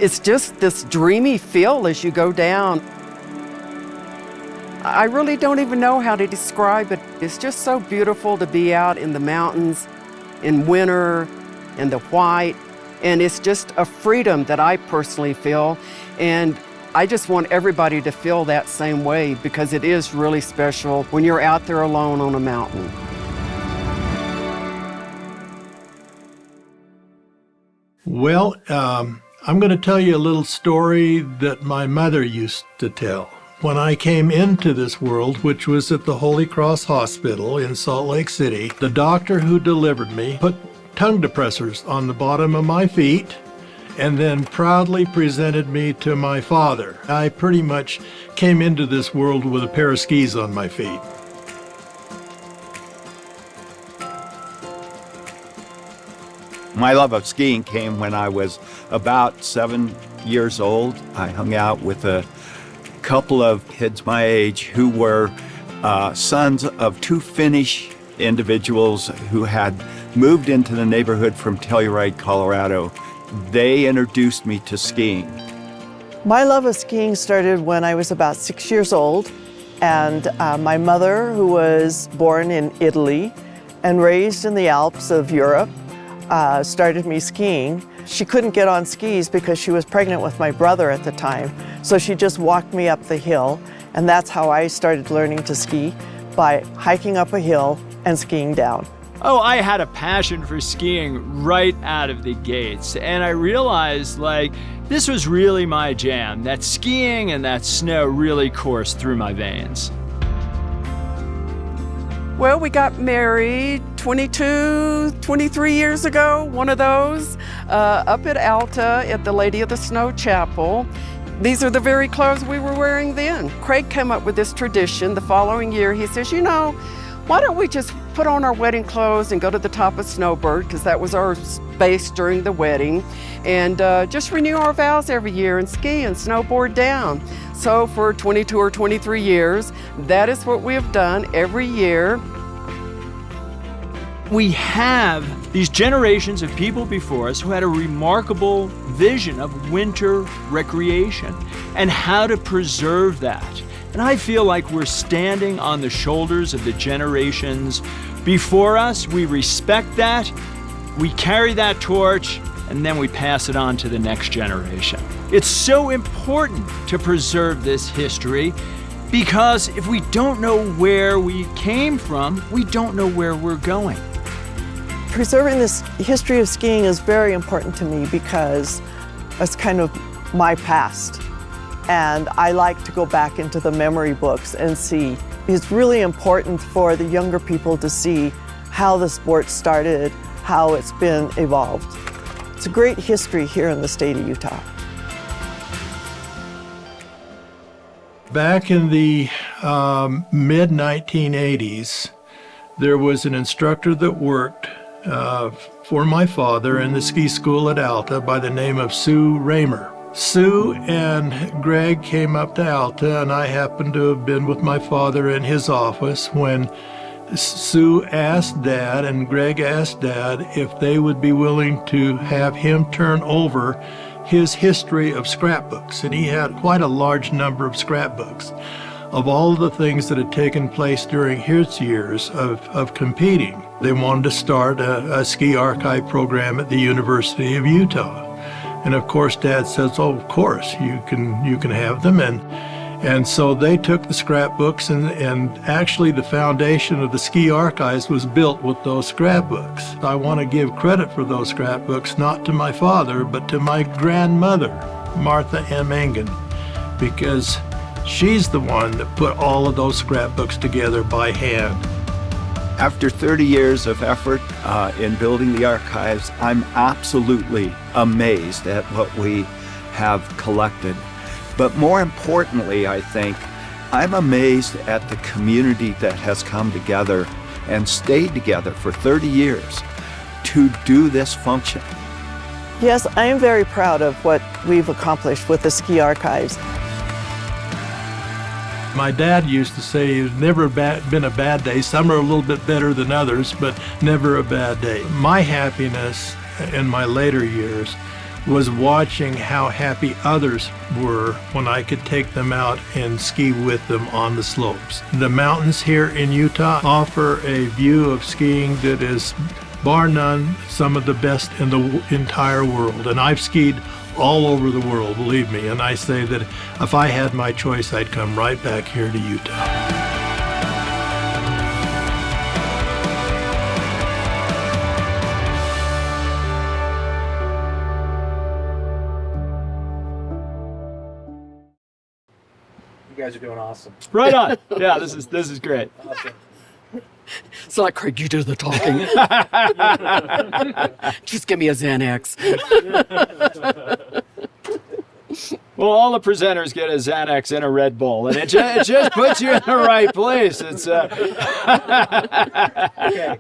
It's just this dreamy feel as you go down. I really don't even know how to describe it. It's just so beautiful to be out in the mountains in winter, in the white, and it's just a freedom that I personally feel, and I just want everybody to feel that same way because it is really special when you're out there alone on a mountain. Well, I'm going to tell you a little story that my mother used to tell. When I came into this world, which was at the Holy Cross Hospital in Salt Lake City, the doctor who delivered me put tongue depressors on the bottom of my feet and then proudly presented me to my father. I pretty much came into this world with a pair of skis on my feet. My love of skiing came when I was about 7 years old. I hung out with a couple of kids my age who were sons of two Finnish individuals who had moved into the neighborhood from Telluride, Colorado. They introduced me to skiing. My love of skiing started when I was about 6 years old, and my mother, who was born in Italy and raised in the Alps of Europe, started me skiing. She couldn't get on skis because she was pregnant with my brother at the time, so she just walked me up the hill, and that's how I started learning to ski, by hiking up a hill and skiing down. Oh, I had a passion for skiing right out of the gates, and I realized, this was really my jam. That skiing and that snow really coursed through my veins. Well, we got married 23 years ago, one of those, up at Alta at the Lady of the Snow Chapel. These are the very clothes we were wearing then. Craig came up with this tradition the following year. He says, why don't we just put on our wedding clothes and go to the top of Snowbird, because that was our base during the wedding, and just renew our vows every year and ski and snowboard down. So for 22 or 23 years, that is what we have done every year. We have these generations of people before us who had a remarkable vision of winter recreation and how to preserve that. And I feel like we're standing on the shoulders of the generations before us. We respect that, we carry that torch, and then we pass it on to the next generation. It's so important to preserve this history, because if we don't know where we came from, we don't know where we're going. Preserving this history of skiing is very important to me because it's kind of my past. And I like to go back into the memory books and see. It's really important for the younger people to see how the sport started, how it's been evolved. It's a great history here in the state of Utah. Back in the mid-1980s, there was an instructor that worked for my father in the ski school at Alta by the name of Sue Raymer. Sue and Greg came up to Alta, and I happened to have been with my father in his office when Sue asked Dad and Greg asked Dad if they would be willing to have him turn over his history of scrapbooks. And he had quite a large number of scrapbooks of all of the things that had taken place during his years of competing. They wanted to start a ski archive program at the University of Utah. And of course, Dad says, "Oh, of course, you can have them." And so they took the scrapbooks, and actually the foundation of the ski archives was built with those scrapbooks. I want to give credit for those scrapbooks, not to my father, but to my grandmother, Martha M. Engen, because she's the one that put all of those scrapbooks together by hand. After 30 years of effort in building the archives, I'm absolutely amazed at what we have collected. But more importantly, I think, I'm amazed at the community that has come together and stayed together for 30 years to do this function. Yes, I am very proud of what we've accomplished with the ski archives. My dad used to say it's never been a bad day. Some are a little bit better than others, but never a bad day. My happiness in my later years was watching how happy others were when I could take them out and ski with them on the slopes. The mountains here in Utah offer a view of skiing that is, bar none, some of the best in the entire world. And I've skied all over the world, believe me, and I say that if I had my choice, I'd come right back here to Utah. You guys are doing awesome. Right on. Yeah, this is great. Awesome. It's like, Craig, you do the talking. Just give me a Xanax. Well, all the presenters get a Xanax and a Red Bull, and it just puts you in the right place. It's Okay.